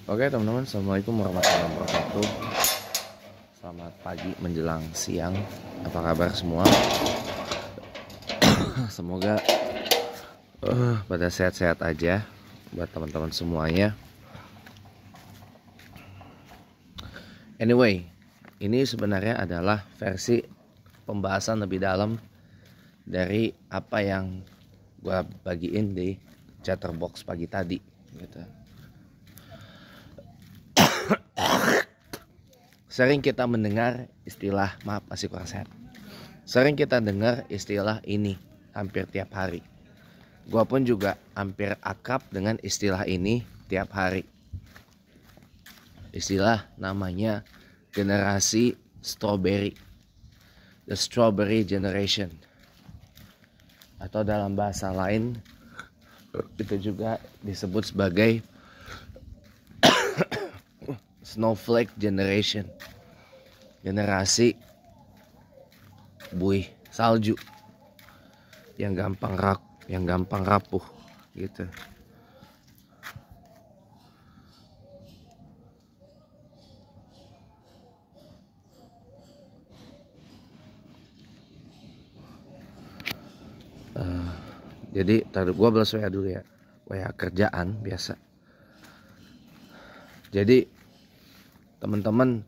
Oke teman-teman, assalamualaikum warahmatullahi wabarakatuh. Selamat pagi menjelang siang. Apa kabar semua? Semoga pada sehat-sehat aja buat teman-teman semuanya. Anyway, ini sebenarnya adalah versi pembahasan lebih dalam dari apa yang gua bagiin di chatterbox pagi tadi gitu. Sering kita mendengar istilah, maaf masih kurang sehat. Sering kita dengar istilah ini hampir tiap hari. Gua pun juga hampir akrab dengan istilah ini tiap hari. Istilah namanya generasi strawberry. The Strawberry Generation. Atau dalam bahasa lain itu juga disebut sebagai Snowflake Generation. Generasi buih salju yang gampang rapuh gitu. Jadi tadi gua balas WA dulu ya, WA kerjaan biasa. Jadi teman-teman,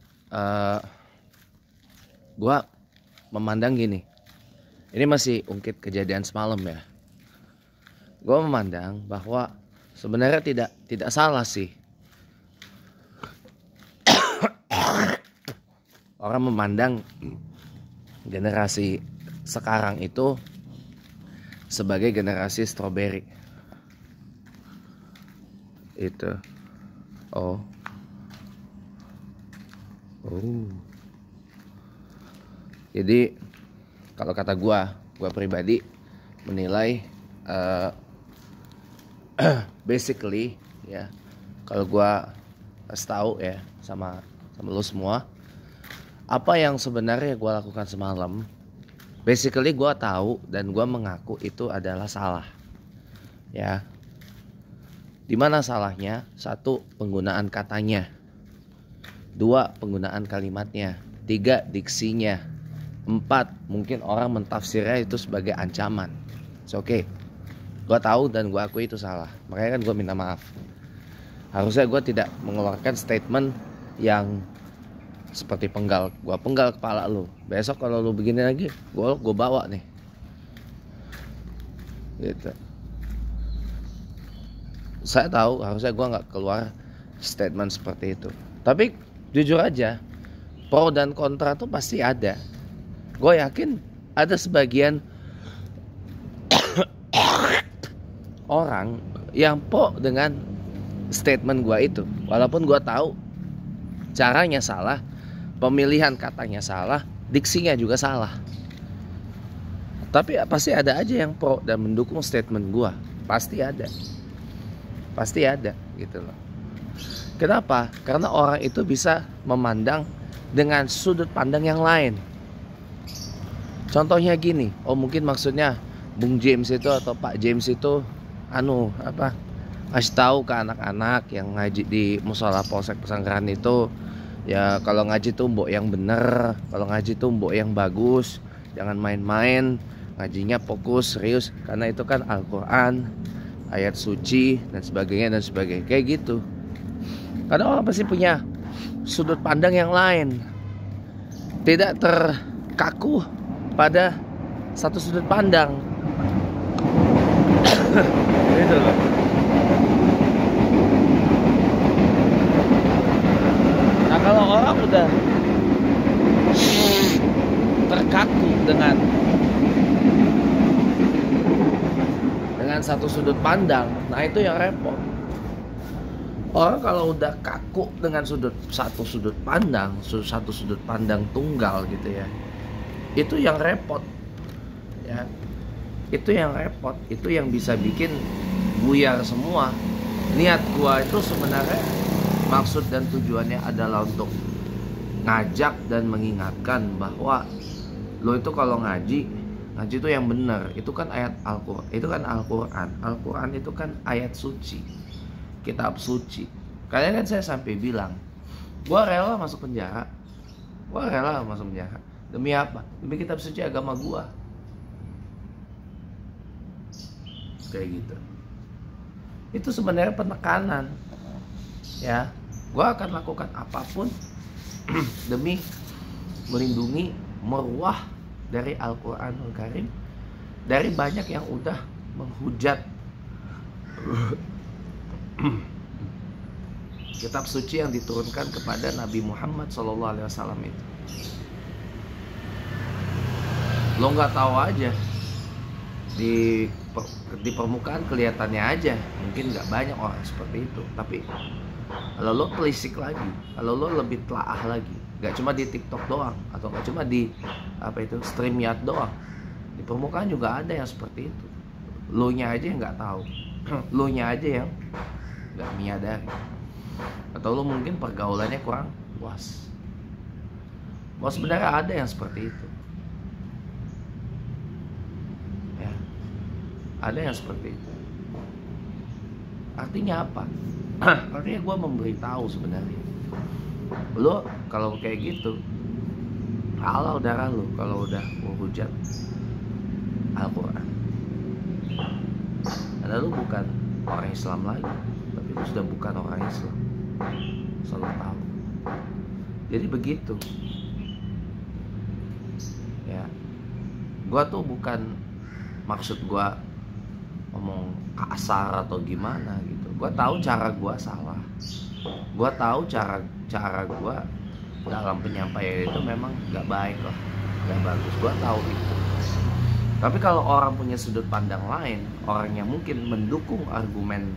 gua memandang gini. Ini masih ungkit kejadian semalam ya. Gua memandang bahwa sebenarnya tidak salah sih orang memandang generasi sekarang itu sebagai generasi strawberry. Itu. Oh. Jadi kalau kata gua pribadi menilai basically ya, kalau gua kasih tahu ya sama lu semua apa yang sebenarnya gua lakukan semalam. Basically gue tahu dan gue mengaku itu adalah salah. Ya. Dimana salahnya? 1. Penggunaan katanya. 2. Penggunaan kalimatnya. 3. Diksinya. 4. Mungkin orang mentafsirnya itu sebagai ancaman. It's okay. Gue tahu dan gue akui itu salah. Makanya kan gue minta maaf. Harusnya gue tidak mengeluarkan statement yang seperti penggal kepala lu. Besok kalau lu begini lagi, gue bawa nih. Gitu. Saya tahu harusnya gue nggak keluar statement seperti itu. Tapi jujur aja, pro dan kontra tuh pasti ada. Gue yakin ada sebagian orang yang pro dengan statement gue itu, walaupun gue tahu caranya salah. Pemilihan katanya salah, diksinya juga salah. Tapi pasti ada aja yang pro dan mendukung statement gua. Pasti ada gitu loh. Kenapa? Karena orang itu bisa memandang dengan sudut pandang yang lain. Contohnya gini, mungkin maksudnya Bung James itu atau Pak James itu ngasih tahu ke anak-anak yang ngaji di musola polsek pesantren itu, ya kalau ngaji tuh mbok yang bener, kalau ngaji tuh mbok yang bagus, jangan main-main, ngajinya fokus serius karena itu kan Al-Quran, ayat suci dan sebagainya kayak gitu. Karena orang pasti punya sudut pandang yang lain, tidak terkaku pada satu sudut pandang. Gitu loh. Kalau orang udah terkaku dengan satu sudut pandang, nah itu yang repot. Orang kalau udah kaku dengan satu sudut pandang tunggal gitu ya, itu yang repot ya. Itu yang repot, itu yang bisa bikin buyar semua. Niat gua itu sebenarnya maksud dan tujuannya adalah untuk ngajak dan mengingatkan bahwa lo itu kalau ngaji itu yang benar. Itu kan ayat Al-Quran. Itu kan Al-Quran. Al-Quran itu kan ayat suci, kitab suci. Kalian kan saya sampai bilang, gua rela masuk penjara. Gua rela masuk penjara. Demi apa? Demi kitab suci agama gua. Kayak gitu. Itu sebenarnya penekanan. Ya, gua akan lakukan apapun demi melindungi marwah dari Al-Qur'anul Karim, dari banyak yang udah menghujat kitab suci yang diturunkan kepada Nabi Muhammad SAW itu. Lo nggak tahu aja, di permukaan kelihatannya aja mungkin nggak banyak orang seperti itu, tapi kalau lo telisik lagi, kalau lo lebih telaah lagi, nggak cuma di TikTok doang, atau nggak cuma di StreamYard doang, di permukaan juga ada yang seperti itu. Lo nya aja yang nggak tahu, lo nya aja yang nggak menyadari, atau lo mungkin pergaulannya kurang luas. Bahwa sebenarnya ada yang seperti itu. Ya, ada yang seperti itu. Artinya apa? Artinya gue memberitahu sebenarnya, lo kalau kayak gitu halal darah lo kalau udah menghujat Al-Quran. Karena lo bukan orang Islam lagi, tapi lo sudah bukan orang Islam. Selalu tahu. Jadi begitu. Ya, gue tuh bukan maksud gue ngomong kasar atau gimana gitu. Gue tahu cara gue salah. Gue tahu cara gue dalam penyampaian itu memang gak baik lah, gak bagus. Gue tahu itu. Tapi kalau orang punya sudut pandang lain, orang yang mungkin mendukung argumen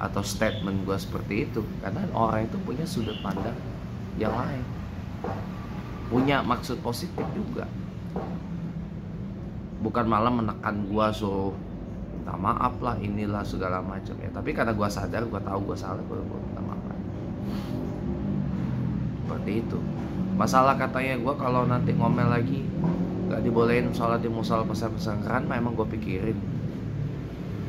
atau statement gue seperti itu, karena orang itu punya sudut pandang yang lain, punya maksud positif juga, bukan malah menekan gue suruh minta maaf lah, inilah segala macam ya. Tapi karena gue sadar, gue tahu gue salah, gue minta maaf. Seperti itu. Masalah katanya gue kalau nanti ngomel lagi gak dibolehin sholat di musola pesantren, memang gue pikirin.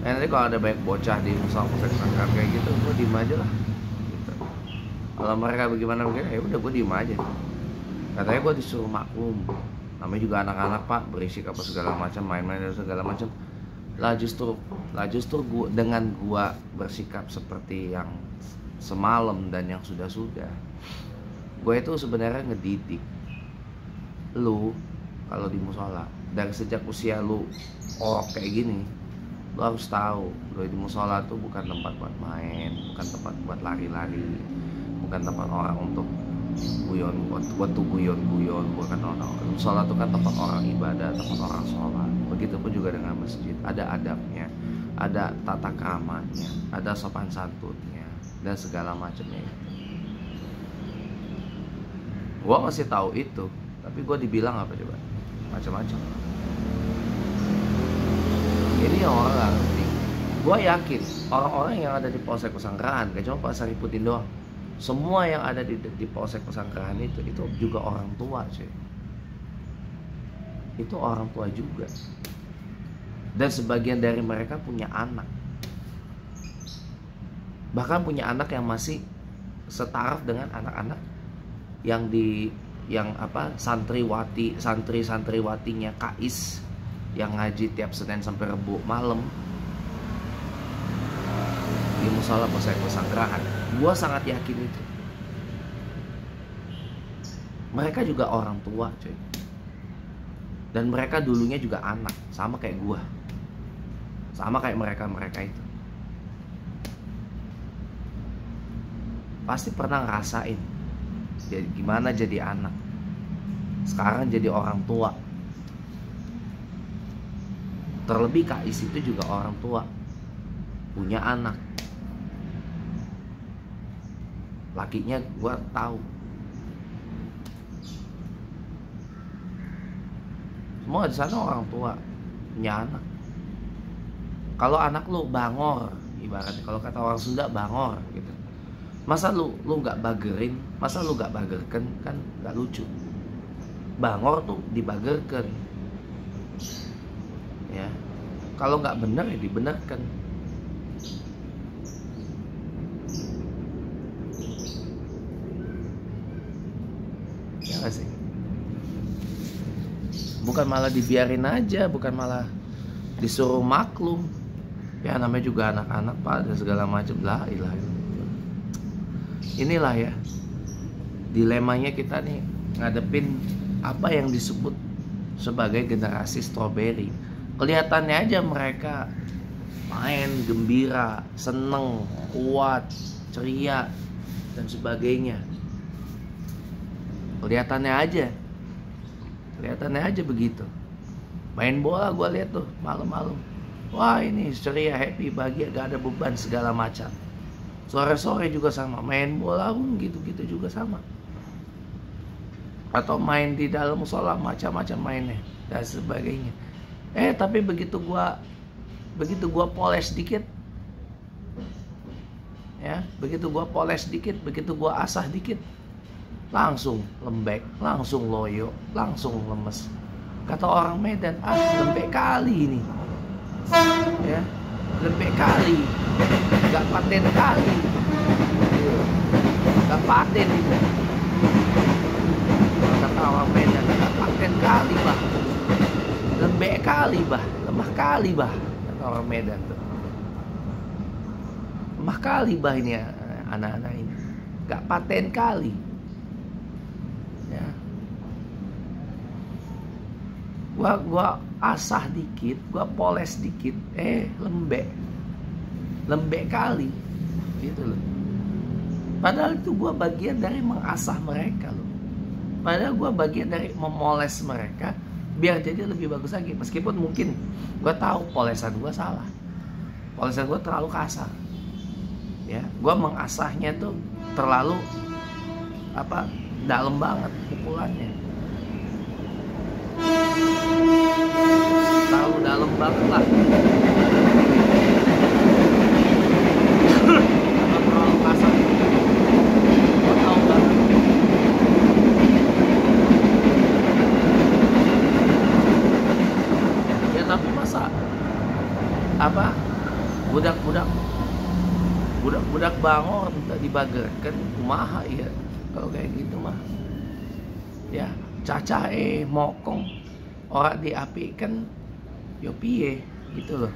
Nanti kalau ada banyak bocah di musola pesantren kayak gitu, gue diem aja lah. Gitu. Kalau mereka bagaimana ya udah gue diem aja. Katanya gue disuruh maklum. Namanya juga anak-anak pak, berisik apa segala macam, main-main dan segala macam. Lah justru gua, dengan gua bersikap seperti yang semalam dan yang sudah-sudah, gue itu sebenarnya ngedidik lu kalau di musola dari sejak usia lu kayak gini. Lu harus tahu, lu di musola tuh bukan tempat buat main, bukan tempat buat lari-lari, bukan tempat orang untuk guyon, buat guyon, bukan orang. Musola itu kan tempat orang ibadah, tempat orang sholat. Begitupun juga dengan masjid, ada adabnya, ada tata keramanya, ada sopan santunnya, dan segala macamnya itu. Gua masih tahu itu, tapi gua dibilang apa coba? Macam-macam. Ini yang orang nggak ngerti. Gua yakin orang-orang yang ada di polsek pesanggrahan, kayak cuma Pak Saripudin doang. Semua yang ada di polsek pesanggrahan itu juga orang tua, cuy. Itu orang tua juga. Dan sebagian dari mereka punya anak. Bahkan punya anak yang masih setaraf dengan anak-anak yang santri-santriwatinya Kais yang ngaji tiap Senin sampai Rebo malam di musola polsek pesanggrahan. Gua sangat yakin itu. Mereka juga orang tua, cuy. Dan mereka dulunya juga anak, sama kayak gua. Sama kayak mereka itu. Pasti pernah ngerasain jadi gimana jadi anak. Sekarang jadi orang tua. Terlebih Kais itu juga orang tua, punya anak. Lakinya gue tahu. Semua di sana orang tua, punya anak. Kalau anak lu bangor, ibaratnya kalau kata orang Sunda bangor gitu. Masa lu nggak bagerin, masa lu nggak bagerken, kan nggak lucu. Bangor tuh dibagerken. Ya, kalau nggak benar ya dibenarkan. gak sih? Bukan malah dibiarin aja, bukan malah disuruh maklum. Ya namanya juga anak-anak Pak, dan segala macam. La ilaha illallah. Inilah ya dilemanya kita nih ngadepin apa yang disebut sebagai generasi strawberry. Kelihatannya aja mereka main gembira, seneng, kuat, ceria dan sebagainya. Kelihatannya aja begitu. Main bola gue lihat tuh malam-malam, wah ini ceria, happy, bahagia, gak ada beban segala macam. Sore-sore juga sama, main bola pun gitu-gitu juga sama. Atau main di dalam musola, macam-macam mainnya dan sebagainya. Tapi begitu gua poles dikit, ya, begitu gua asah dikit, langsung lembek, langsung loyo, langsung lemes. Kata orang Medan, lembek kali ini, ya, lembek kali, gak paten kali, gak paten itu. Kata orang Medan, gak paten kali bah, lembek kali bah, lemah kali bah, kata orang Medan tuh. Lemah kali bah ini anak-anak ini, gak paten kali. Ya. Gua asah dikit, gua poles dikit, lembek kali, gitu loh. Padahal itu gua bagian dari mengasah mereka loh. Padahal gua bagian dari memoles mereka biar jadi lebih bagus lagi. Meskipun mungkin gua tahu polesan gua salah, polesan gua terlalu kasar, ya. Gua mengasahnya tuh terlalu dalam banget pukulannya. Terlalu dalam banget lah. Terlalu kasar. Gua tahu banget. Ya tapi masa budak bangor minta dibagerkan kumaha ya kalau kayak gitu mah. Ya, cacah mokong orang diapikan yo piye gitu loh.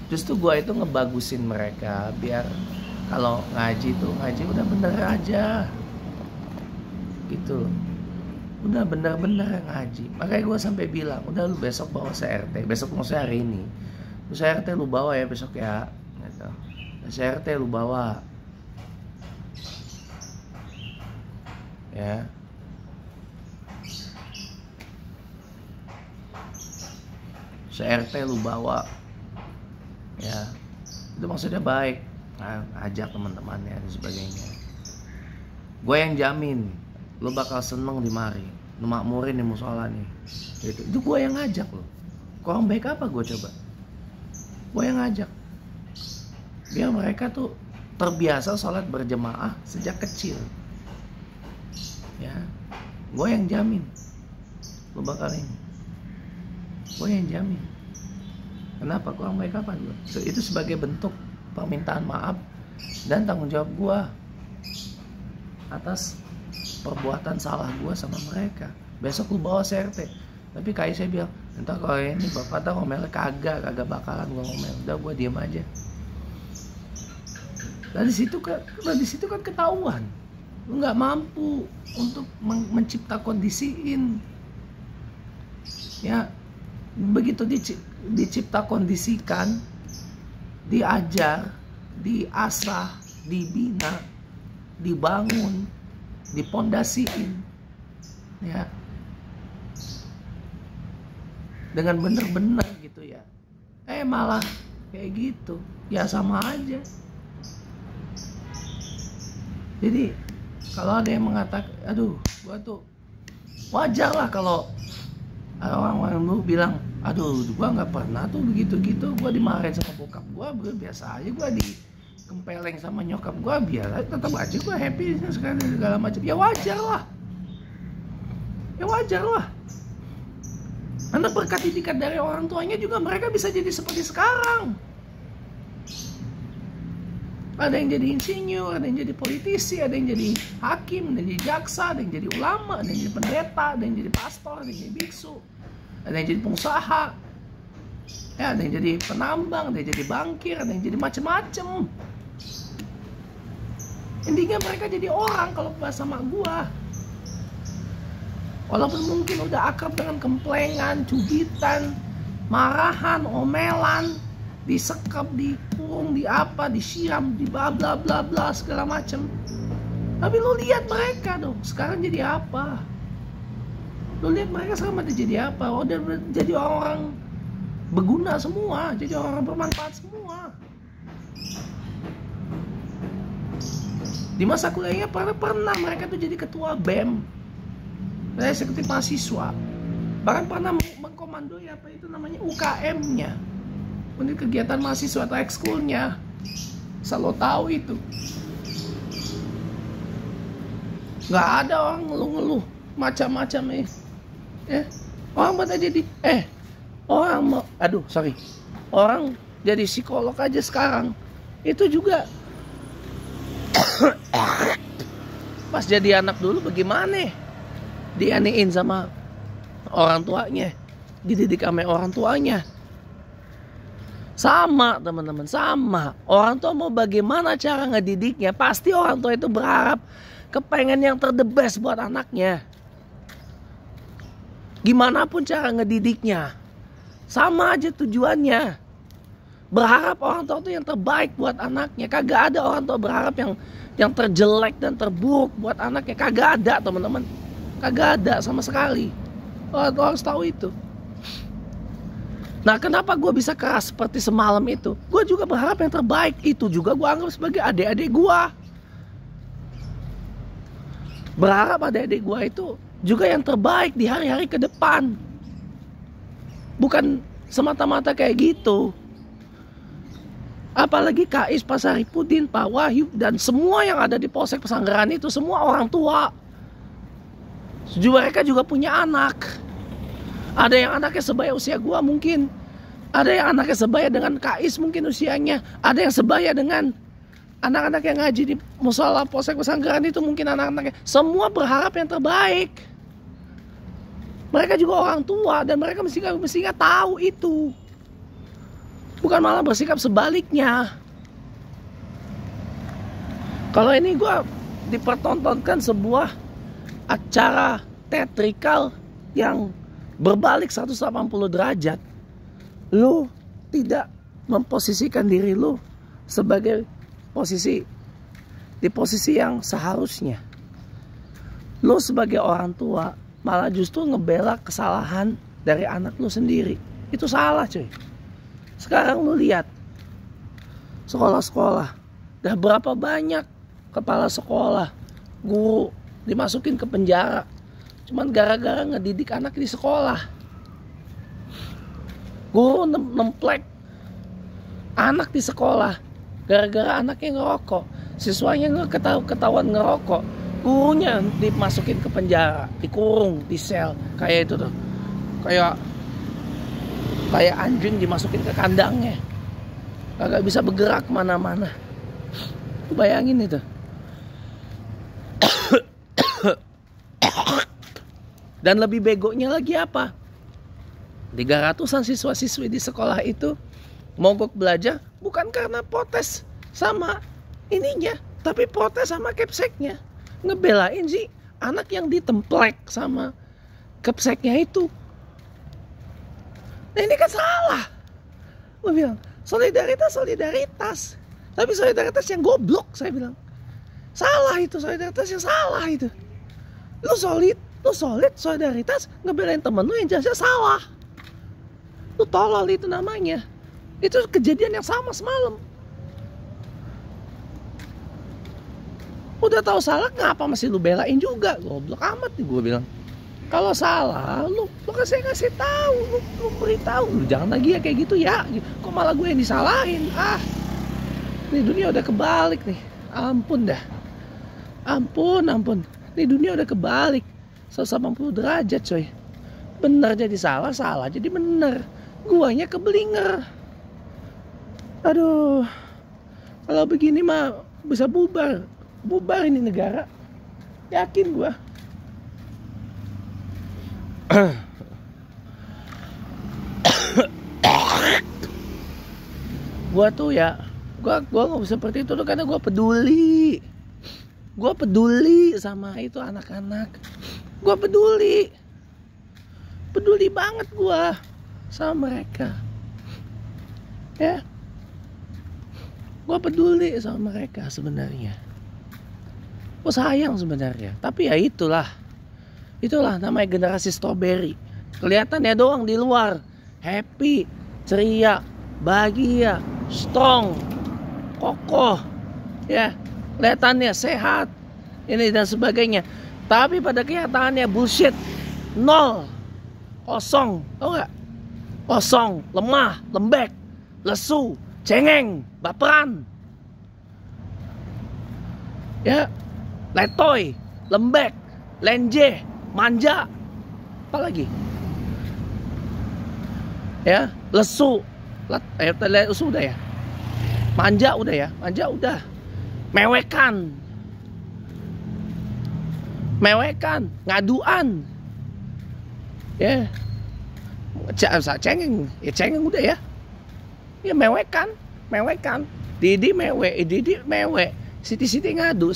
Justru gua itu ngebagusin mereka biar kalau ngaji udah bener aja gitu loh. Udah bener-bener ngaji. Makanya gua sampai bilang, udah lu besok bawa CRT, besok maksudnya hari ini, lu CRT lu bawa ya besok ya gitu. CRT lu bawa ya. CRT lu bawa ya, itu maksudnya baik. Ajak teman-temannya dan sebagainya. Gue yang jamin lu bakal seneng di mari, lu makmurin di musola nih gitu. Itu gue yang ngajak lo. Kurang baik apa gue coba? Gue yang ngajak biar mereka tuh terbiasa sholat berjemaah sejak kecil. Ya, gue yang jamin lo bakal ini. Gue yang jamin. Kenapa? Kurang baik apa gue? Itu sebagai bentuk permintaan maaf dan tanggung jawab gue atas perbuatan salah gue sama mereka. Besok lu bawa CRT. Tapi kayak saya bilang, entah kalau ini bapak tak ngomel, kagak bakalan gue ngomel. Udah gue diem aja. Dari situ kan ketahuan lu nggak mampu untuk mencipta kondisiin. Ya, begitu dicipta kondisikan, diajar, diasah, dibina, dibangun, dipondasiin, ya, dengan bener-bener gitu ya. Malah kayak gitu, ya sama aja. Jadi kalau ada yang mengatakan, aduh, gua tuh wajar lah kalau orang-orang lu bilang, aduh, gua nggak pernah tuh begitu-gitu, gua dimarahin sama bokap gua biasa aja, gua dikempeleng sama nyokap gua biasa, tetap aja gua happy sekali segala macam. Ya wajar lah. Karena berkat didikan dari orang tuanya juga mereka bisa jadi seperti sekarang. Ada yang jadi insinyur, ada yang jadi politisi, ada yang jadi hakim, ada yang jadi jaksa, ada yang jadi ulama, ada yang jadi pendeta, ada yang jadi pastor, ada yang jadi biksu, ada yang jadi pengusaha, ya, ada yang jadi penambang, ada yang jadi bankir, ada yang jadi macem-macem. Intinya mereka jadi orang kalau bahasa mak gua. Walaupun mungkin udah akrab dengan kemplengan, cubitan, marahan, omelan, disekap, dikurung, di apa, disiram, di bla bla bla bla segala macem. Tapi lu lihat mereka dong, sekarang jadi apa? Lu lihat mereka sekarang jadi apa? Oh, udah jadi orang-orang berguna semua, jadi orang-orang bermanfaat semua. Di masa kuliahnya pernah mereka tuh jadi ketua BEM, eksekutif mahasiswa, bahkan pernah mengkomandoi apa itu namanya UKM-nya, unit kegiatan mahasiswa atau ekskulnya. Selalu tahu itu. Nggak ada orang ngeluh-ngeluh macam-macam ya. Orang pada jadi orang jadi psikolog aja sekarang itu juga. Pas jadi anak dulu bagaimana? Dianiin sama orang tuanya, dididik sama orang tuanya. Sama teman-teman, sama. Orang tua mau bagaimana cara ngedidiknya, pasti orang tua itu berharap kepengen yang the best buat anaknya. Gimana pun cara ngedidiknya, sama aja tujuannya. Berharap orang tua itu yang terbaik buat anaknya. Kagak ada orang tua berharap yang terjelek dan terburuk buat anaknya. Kagak ada teman-teman. Kagak ada sama sekali. Orang tua harus tahu itu. Nah, kenapa gue bisa keras seperti semalam itu? Gue juga berharap yang terbaik. Itu juga gue anggap sebagai adik-adik gue. Berharap adik-adik gue itu juga yang terbaik di hari-hari ke depan. Bukan semata-mata kayak gitu. Apalagi Kais, Pak Saripudin, Pak Wahyu, dan semua yang ada di Polsek Pesanggerahan itu semua orang tua. Mereka juga punya anak. Ada yang anaknya sebaya usia gua mungkin. Ada yang anaknya sebaya dengan Kais mungkin usianya. Ada yang sebaya dengan anak-anak yang ngaji di musola Polsek Pesanggerahan itu mungkin anak-anaknya. Semua berharap yang terbaik. Mereka juga orang tua dan mereka mestinya tahu itu. Bukan malah bersikap sebaliknya. Kalau ini gue dipertontonkan sebuah acara teatrikal yang berbalik 180 derajat. Lu tidak memposisikan diri lu sebagai di posisi yang seharusnya. Lu sebagai orang tua malah justru ngebela kesalahan dari anak lu sendiri. Itu salah, cuy. Sekarang lu lihat sekolah-sekolah, dah berapa banyak kepala sekolah, guru dimasukin ke penjara cuman gara-gara ngedidik anak di sekolah. Guru nemplek anak di sekolah gara-gara anaknya ngerokok, siswanya ketahuan ngerokok, gurunya dimasukin ke penjara, dikurung di sel kayak itu tuh, kayak anjing dimasukin ke kandangnya, kagak bisa bergerak kemana-mana. Bayangin itu. Dan lebih begonya lagi apa? 300-an siswa-siswi di sekolah itu mogok belajar bukan karena protes sama ininya, tapi protes sama kepseknya. Ngebelain sih anak yang ditemplek sama kepseknya itu. Nah, ini kan salah. Gue bilang solidaritas. Tapi solidaritas yang goblok, saya bilang. Salah itu, solidaritas yang salah itu. Lu solid solidaritas ngebelain temen lu yang jelasnya salah. Lu tolol itu namanya. Itu kejadian yang sama semalam. Udah tahu salah, ngapa masih lu belain juga? Goblok amat nih gue bilang. Kalau salah, lu kasih tahu, lu beritahu, lu jangan lagi ya kayak gitu ya. Kok malah gue yang disalahin? Nih dunia udah kebalik nih. Ampun dah. Ampun. Nih dunia udah kebalik 180 derajat coy. Bener jadi salah jadi bener. Guanya keblinger. Aduh. Kalau begini mah bisa bubar ini negara, yakin gua. Gua tuh ya, gua nggak seperti itu tuh karena gua peduli sama itu anak-anak. Gua peduli banget gua sama mereka, ya. Gua peduli sama mereka sebenarnya. Gua sayang sebenarnya, tapi ya itulah namanya generasi strawberry. Kelihatannya doang di luar happy, ceria, bahagia, strong, kokoh, ya, kelihatannya sehat, ini dan sebagainya. Tapi pada kenyataannya bullshit, nol, kosong, tau gak? Kosong, lemah, lembek, lesu, cengeng, baperan, ya, letoy, lembek, lenje, manja, apalagi, ya, lesu, lesu udah ya, manja udah, mewekan, ngaduan, ya, cengeng, ya cengeng udah ya, ya mewekan, Didi mewek, Siti ngadu,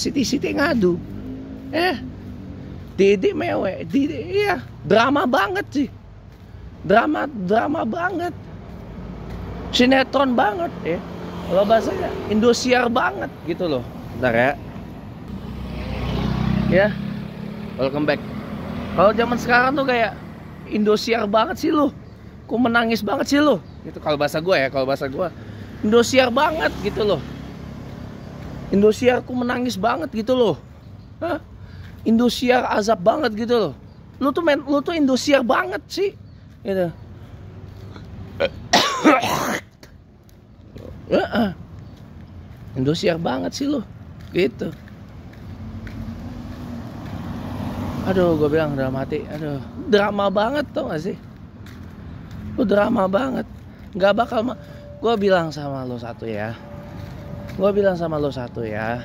Didi mewek, iya, drama banget sih, drama banget, sinetron banget, ya, kalau bahasanya Indosiar banget gitu loh. Bentar ya, ya, welcome back. Kalau zaman sekarang tuh kayak Indosiar banget sih lu, ku menangis banget sih lu, gitu kalau bahasa gue ya, Indosiar banget gitu loh. Indosiar ku menangis banget gitu loh. Hah? Indosiar azab banget gitu loh. Lu tuh Indosiar banget sih. Gitu. Indosiar banget sih lu. Gitu. Aduh, gue bilang dalam hati, aduh, drama banget tau gak sih? Lu drama banget. Gak bakal gue bilang sama lo satu ya.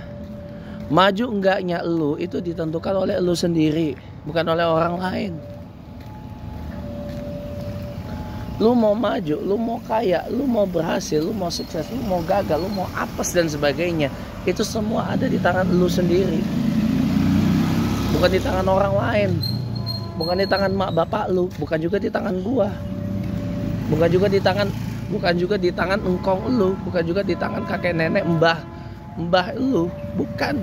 Maju enggaknya lu itu ditentukan oleh lu sendiri, bukan oleh orang lain. Lu mau maju, lu mau kaya, lu mau berhasil, lu mau sukses, lu mau gagal, lu mau apes dan sebagainya, itu semua ada di tangan lu sendiri, bukan di tangan orang lain, bukan di tangan mak bapak lu, bukan juga di tangan gua, bukan juga di tangan engkong lu, bukan juga di tangan kakek nenek mbah lu, bukan.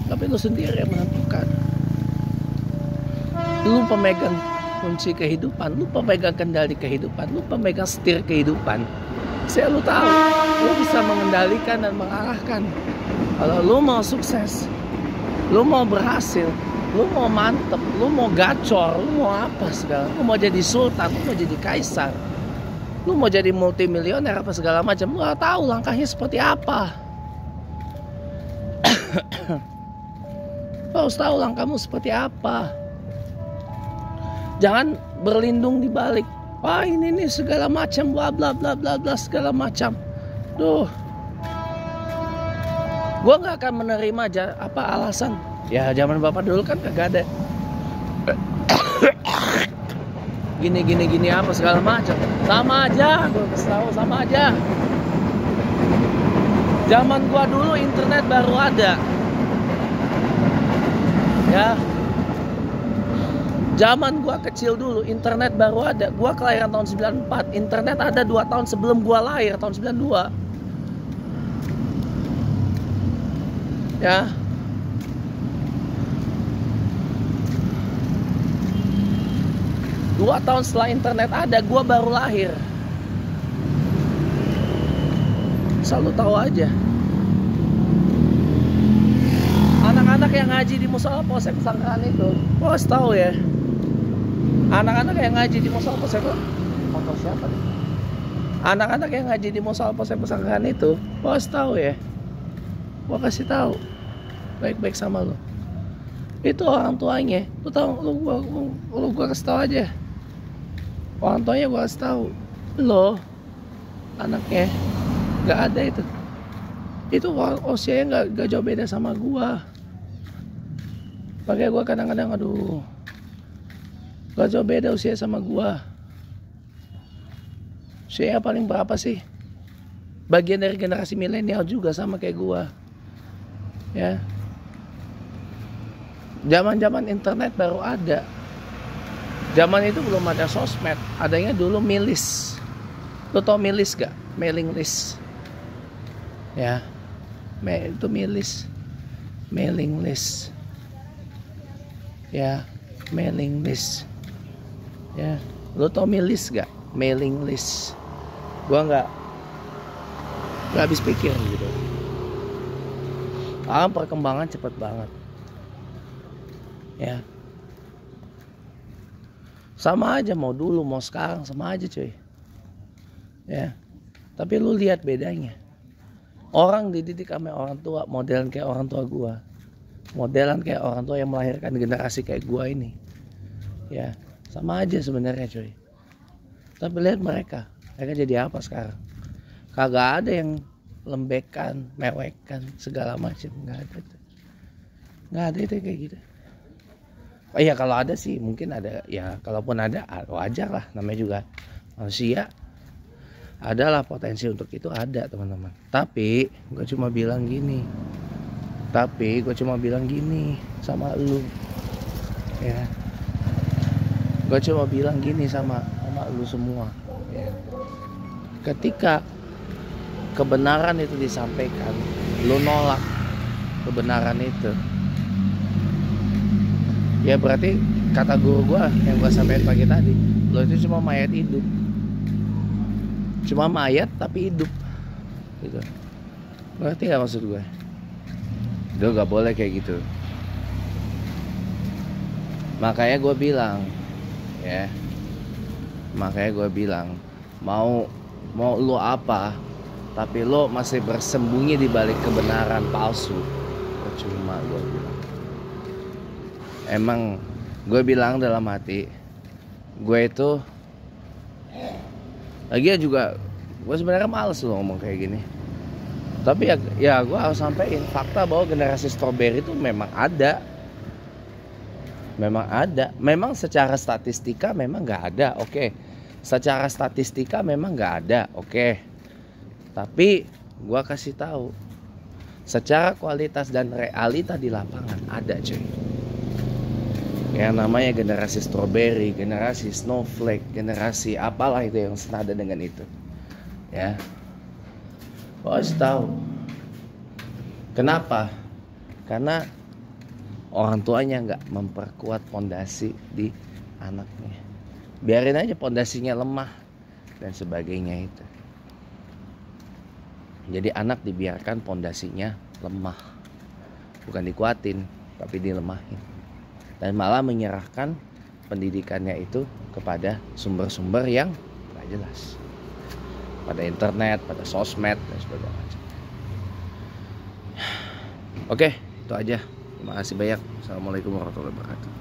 Tapi lu sendiri yang menentukan. Lu pemegang kunci kehidupan, lu pemegang kendali kehidupan, lu pemegang setir kehidupan. Saya lu tahu, lu bisa mengendalikan dan mengarahkan. Kalau lu mau sukses, lu mau berhasil, lu mau mantep, lu mau gacor, lu mau apa segala, lu mau jadi sultan, lu mau jadi kaisar, lu mau jadi multimilioner apa segala macam, lu gak tahu langkahnya seperti apa. Lu harus tahu langkahmu seperti apa. Jangan berlindung di balik, wah ini nih segala macam, bla bla bla bla bla segala macam. Duh, gua nggak akan menerima alasan. Ya zaman bapak dulu kan kagak ada gini apa segala macam. Sama aja, gua kasih tahu, sama aja. Zaman gua dulu internet baru ada, ya. Zaman gua kecil dulu internet baru ada. Gua kelahiran tahun 94. Internet ada 2 tahun sebelum gua lahir, tahun 92. Ya. Dua tahun setelah internet ada, gua baru lahir. Selalu tahu aja. Anak-anak yang ngaji di musola Polsek Pesanggrahan itu, gua harus tahu ya. Anak-anak yang ngaji di musola Polsek, foto siapa nih? Anak-anak yang ngaji di musola Polsek Pesanggrahan itu, gua harus tahu ya. Gua kasih tahu baik-baik sama lo. Itu orang tuanya. Lu tahu, gua kasih tahu aja. Orang tuanya gua kasih tahu. Lo anaknya nggak ada itu. Itu usianya nggak jauh beda sama gua. Makanya gua kadang-kadang aduh, nggak jauh beda usia sama gua. Usianya paling berapa sih? Bagian dari generasi milenial juga sama kayak gua. Ya. Zaman-zaman internet baru ada. Zaman itu belum ada sosmed, adanya dulu milis. Lo tau milis gak? Mailing list. Ya, itu milis. Mailing list. Ya, mailing list. Ya, lo tau milis gak? Mailing list. Gua nggak habis pikir gitu. Perkembangan cepet banget. Ya. Sama aja mau dulu mau sekarang sama aja cuy. Ya. Tapi lu lihat bedanya. Orang dididik sama orang tua modelan kayak orang tua gua. Modelan kayak orang tua yang melahirkan generasi kayak gua ini. Ya, sama aja sebenarnya cuy. Tapi lihat mereka jadi apa sekarang? Kagak ada yang lembekan, mewekan segala macam, nggak ada tuh. Nggak ada itu kayak gitu. Oh iya kalau ada sih mungkin ada ya, kalaupun ada wajar lah, namanya juga manusia. Adalah potensi untuk itu ada teman-teman. Tapi gue cuma bilang gini. Sama lu. Ya. Gue cuma bilang gini sama lu semua. Ya. Ketika kebenaran itu disampaikan, lu nolak kebenaran itu. Ya berarti kata guru gua yang gua sampaikan pagi tadi, lo itu cuma mayat hidup. Cuma mayat tapi hidup. Gitu. Berarti gak maksud gue? Udah gak boleh kayak gitu. Makanya gue bilang, ya. Makanya gue bilang, mau lo apa, tapi lo masih bersembunyi di balik kebenaran palsu. Percuma gue bilang. Emang gue bilang dalam hati, gue itu lagian juga gue sebenarnya males loh ngomong kayak gini. Tapi ya gue harus sampein fakta bahwa generasi strawberry itu memang ada. Memang secara statistika memang nggak ada, oke. Secara statistika memang nggak ada, oke. Tapi gue kasih tahu, secara kualitas dan realita di lapangan ada cuy. Yang namanya generasi strawberry, generasi snowflake, generasi apalah itu yang senada dengan itu. Ya. Gue harus tahu. Kenapa? Karena orang tuanya nggak memperkuat pondasi di anaknya. Biarin aja pondasinya lemah dan sebagainya itu. Jadi anak dibiarkan pondasinya lemah. Bukan dikuatin, tapi dilemahin. Dan malah menyerahkan pendidikannya itu kepada sumber-sumber yang gak jelas. Pada internet, pada sosmed dan sebagainya. Oke, itu aja. Terima kasih banyak. Assalamualaikum warahmatullahi wabarakatuh.